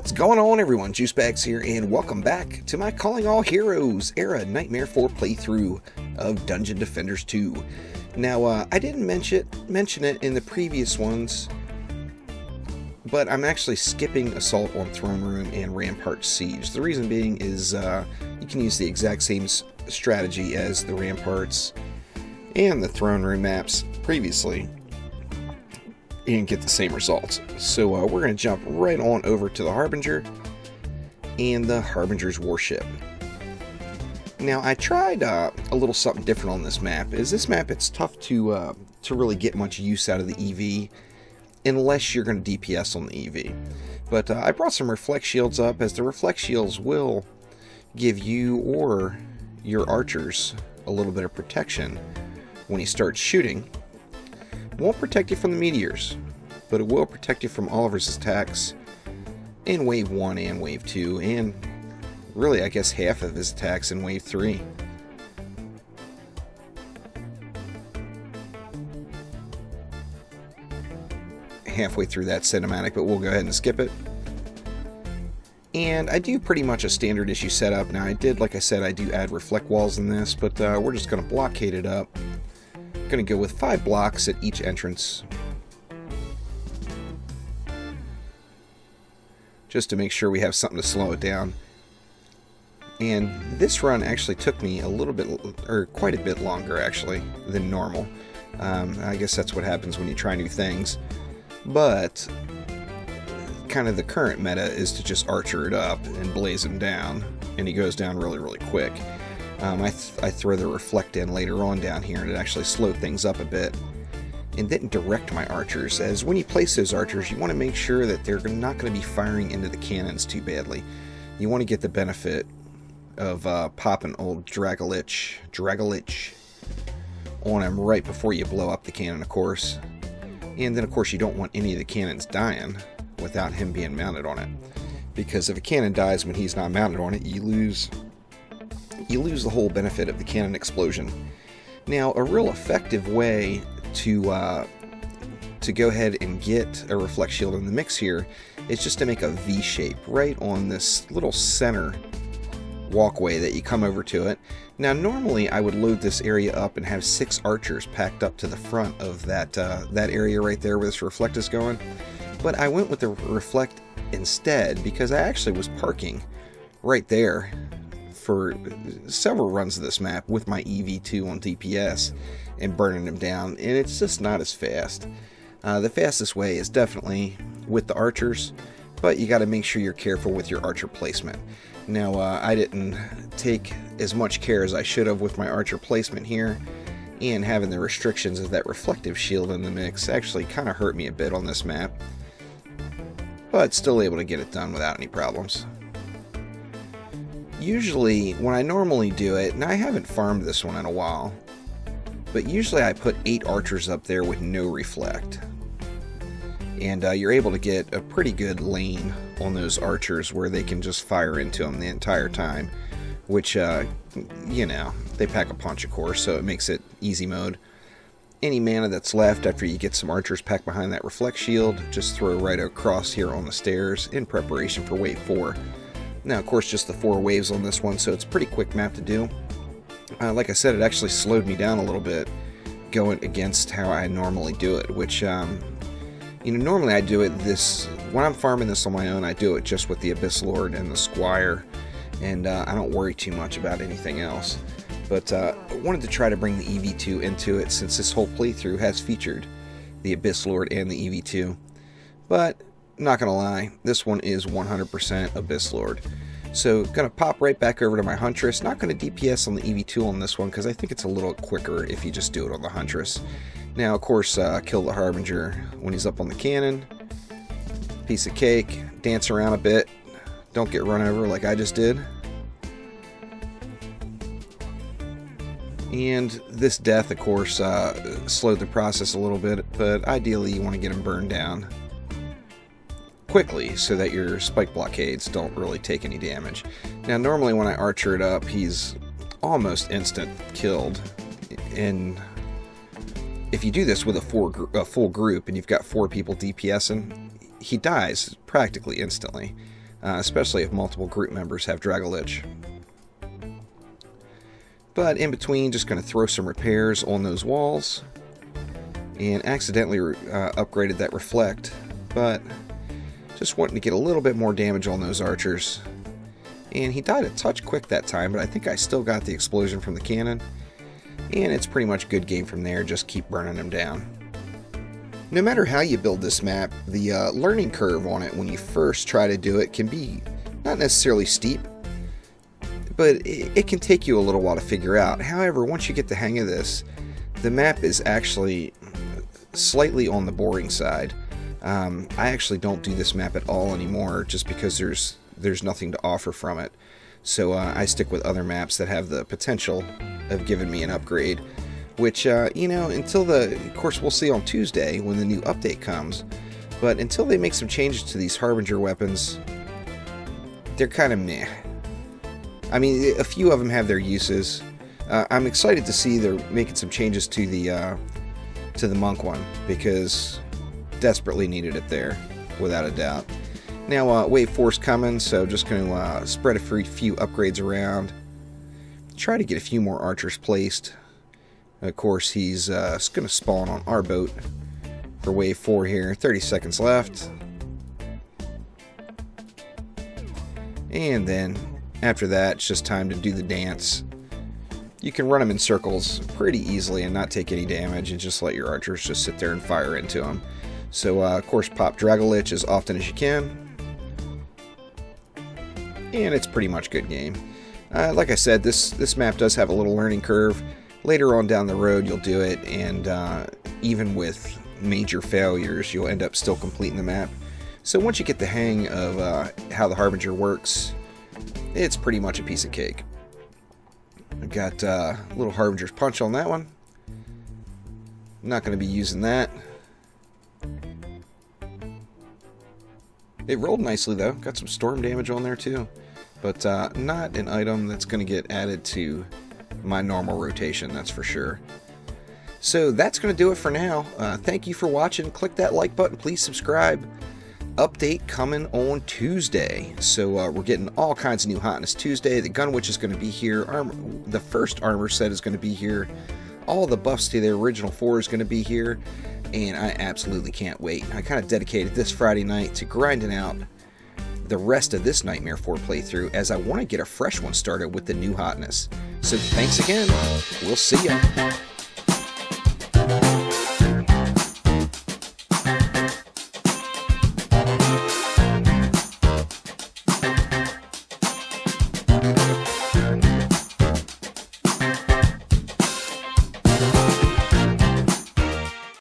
What's going on, everyone? Juicebags here, and welcome back to my Calling All Heroes era Nightmare 4 playthrough of Dungeon Defenders 2. Now, I didn't mention it in the previous ones, but I'm actually skipping Assault on Throne Room and Rampart Siege. The reason being is you can use the exact same strategy as the Ramparts and the Throne Room maps previously and get the same results. So we're going to jump right on over to the Harbinger and the Harbinger's Warship. Now, I tried a little something different on this map. This map, it's tough to really get much use out of the EV unless you're going to DPS on the EV. But I brought some reflect shields up, as the reflect shields will give you or your archers a little bit of protection when you start shooting. Won't protect you from the meteors, but it will protect you from Oliver's attacks in Wave 1 and Wave 2, and really, I guess, half of his attacks in Wave 3. Halfway through that cinematic, but we'll go ahead and skip it. And I do pretty much a standard issue setup. Now, like I said, I do add reflect walls in this, but we're just going to blockade it up. Going to go with 5 blocks at each entrance, just to make sure we have something to slow it down. And this run actually took me a little bit, or quite a bit longer actually, than normal. I guess that's what happens when you try new things. But kind of the current meta is to just archer it up and blaze him down, and he goes down really, really quick. I throw the reflect in later on down here, and it actually slowed things up a bit. And then direct my archers, as when you place those archers, you want to make sure that they're not going to be firing into the cannons too badly. You want to get the benefit of popping old Dragolich on him right before you blow up the cannon, of course. And then, of course, you don't want any of the cannons dying without him being mounted on it. Because if a cannon dies when he's not mounted on it, you lose the whole benefit of the cannon explosion. Now, a real effective way to go ahead and get a reflect shield in the mix here is just to make a V shape right on this little center walkway that you come over to it. Now, normally I would load this area up and have 6 archers packed up to the front of that area right there where this reflect is going, but I went with the reflect instead because I actually was parking right there for several runs of this map with my EV2 on DPS and burning them down, and it's just not as fast. The fastest way is definitely with the archers, but you got to make sure you're careful with your archer placement. Now, I didn't take as much care as I should have with my archer placement here, and having the restrictions of that reflective shield in the mix actually kind of hurt me a bit on this map, but still able to get it done without any problems. Usually, when I normally do it, and I haven't farmed this one in a while, but usually I put 8 archers up there with no reflect. And you're able to get a pretty good lane on those archers where they can just fire into them the entire time, which, you know, they pack a punch, of course, so it makes it easy mode. Any mana that's left after you get some archers packed behind that reflect shield, just throw right across here on the stairs in preparation for Wave 4. Now, of course, just the 4 waves on this one, so it's a pretty quick map to do. Like I said, it actually slowed me down a little bit going against how I normally do it, which, you know, normally I do it when I'm farming this on my own, I do it just with the Abyss Lord and the Squire, and I don't worry too much about anything else. But I wanted to try to bring the EV2 into it, since this whole playthrough has featured the Abyss Lord and the EV2. But not gonna lie, this one is 100% Abyss Lord. So, gonna pop right back over to my Huntress. Not gonna DPS on the EV2 on this one, because I think it's a little quicker if you just do it on the Huntress. Now, of course, kill the Harbinger when he's up on the cannon. Piece of cake. Dance around a bit. Don't get run over like I just did. And this death, of course, slowed the process a little bit, but ideally you want to get him burned down quickly so that your spike blockades don't really take any damage. Now, normally when I archer it up, he's almost instant killed. And if you do this with a full group and you've got 4 people DPSing, he dies practically instantly. especially if multiple group members have Dragolich. But in between, just going to throw some repairs on those walls, and accidentally upgraded that reflect, but just wanting to get a little bit more damage on those archers. And he died a touch quick that time, but I think I still got the explosion from the cannon, and it's pretty much good game from there. Just keep burning them down. No matter how you build this map, the learning curve on it when you first try to do it can be not necessarily steep, but it can take you a little while to figure out. However, once you get the hang of this, the map is actually slightly on the boring side. I actually don't do this map at all anymore, just because there's nothing to offer from it. So I stick with other maps that have the potential of giving me an upgrade, which, you know, of course we'll see on Tuesday when the new update comes, but until they make some changes to these Harbinger weapons, they're kind of meh. I mean, a few of them have their uses. I'm excited to see they're making some changes to the monk one, because desperately needed it there, without a doubt. Now, Wave 4's coming, so just going to spread a few upgrades around. Try to get a few more archers placed. Of course, he's going to spawn on our boat for Wave 4 here. 30 seconds left. And then, after that, it's just time to do the dance. You can run them in circles pretty easily and not take any damage, and just let your archers just sit there and fire into them. So, of course, pop Dragolich as often as you can. And it's pretty much good game. Like I said, this map does have a little learning curve. Later on down the road, you'll do it, and even with major failures, you'll end up still completing the map. So once you get the hang of how the Harbinger works, it's pretty much a piece of cake. I've got a little Harbinger's Punch on that one. Not going to be using that. It rolled nicely though. Got some storm damage on there too. But not an item that's going to get added to my normal rotation, that's for sure. So that's going to do it for now. Thank you for watching. Click that like button. Please subscribe. Update coming on Tuesday. So we're getting all kinds of new hotness Tuesday. The Gun Witch is going to be here. The first armor set is going to be here. All the buffs to the original 4 is going to be here. And I absolutely can't wait. I kind of dedicated this Friday night to grinding out the rest of this Nightmare 4 playthrough, as I want to get a fresh one started with the new hotness. So thanks again. We'll see ya.